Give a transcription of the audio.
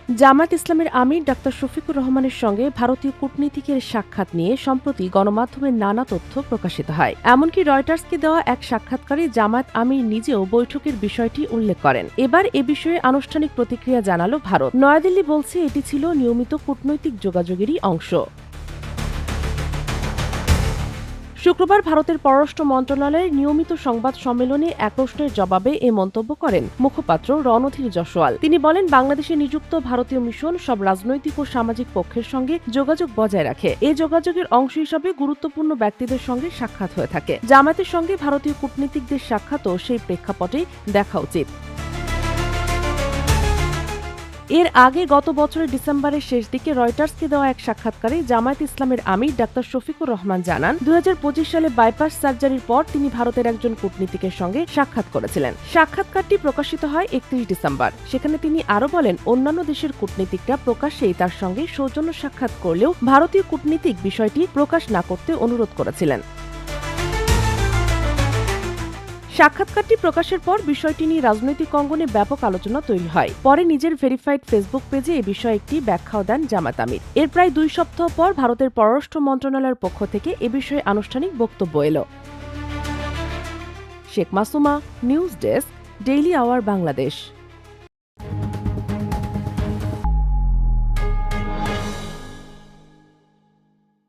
জামায়াত ইসলামের আমির ডাক্তার শফিকুর রহমানের সঙ্গে ভারতীয় কূটনীতিকের সাক্ষাৎ নিয়ে সম্প্রতি গণমাধ্যমে নানা তথ্য প্রকাশিত হয়। এমনকি রয়টার্সকে দেওয়া এক সাক্ষাৎকারে জামায়াত আমির নিজেও বৈঠকের বিষয়টি উল্লেখ করেন। এবার এ বিষয়ে আনুষ্ঠানিক প্রতিক্রিয়া জানালো ভারত। নয়াদিল্লি বলছে এটি ছিল নিয়মিত কূটনৈতিক যোগাযোগেরই অংশ। শুক্রবার ভারতের পররাষ্ট্র মন্ত্রণালয়ের নিয়মিত সংবাদ সম্মেলনে এক প্রশ্নের জবাবে এ মন্তব্য করেন মুখপাত্র রণধীর জসওয়াল। তিনি বলেন, বাংলাদেশে নিযুক্ত ভারতীয় মিশন সব রাজনৈতিক ও সামাজিক পক্ষের সঙ্গে যোগাযোগ বজায় রাখে। এই যোগাযোগের অংশ হিসাবে গুরুত্বপূর্ণ ব্যক্তিদের সঙ্গে সাক্ষাৎ হয়ে থাকে। জামায়াতের সঙ্গে ভারতীয় কূটনীতিকদের সাক্ষাৎও সেই প্রেক্ষাপটেই দেখা উচিত। এর আগে গত বছরের ডিসেম্বরের শেষ দিকে রয়টার্সকে দেওয়া এক সাক্ষাৎকারে জামায়াত ইসলামের আমির ডাক্তার শফিকুর রহমান জানান, ২০২৫ সালে বাইপাস সার্জারির পর তিনি ভারতের একজন কূটনীতিকের সঙ্গে সাক্ষাৎ করেছিলেন। সাক্ষাৎকারটি প্রকাশিত হয় ৩১ ডিসেম্বর। সেখানে তিনি আরও বলেন, অন্যান্য দেশের কূটনীতিকরা প্রকাশ্যেই তার সঙ্গে সৌজন্য সাক্ষাৎ করলেও ভারতীয় কূটনীতিক বিষয়টি প্রকাশ না করতে অনুরোধ করেছিলেন। সাক্ষাৎকারটি প্রকাশের পর বিষয়টি নিয়ে রাজনৈতিক অঙ্গনে ব্যাপক আলোচনা তৈরি হয়। পরে নিজের ভেরিফাইড ফেসবুক পেজে এ বিষয়ে একটি ব্যাখ্যাও দেন জামায়াত আমির। এর প্রায় ২ সপ্তাহ পর ভারতের পররাষ্ট্র মন্ত্রণালয়ের পক্ষ থেকে এ বিষয়ে আনুষ্ঠানিক বক্তব্য এলো। Sheikh Masuma, news desk, daily our Bangladesh.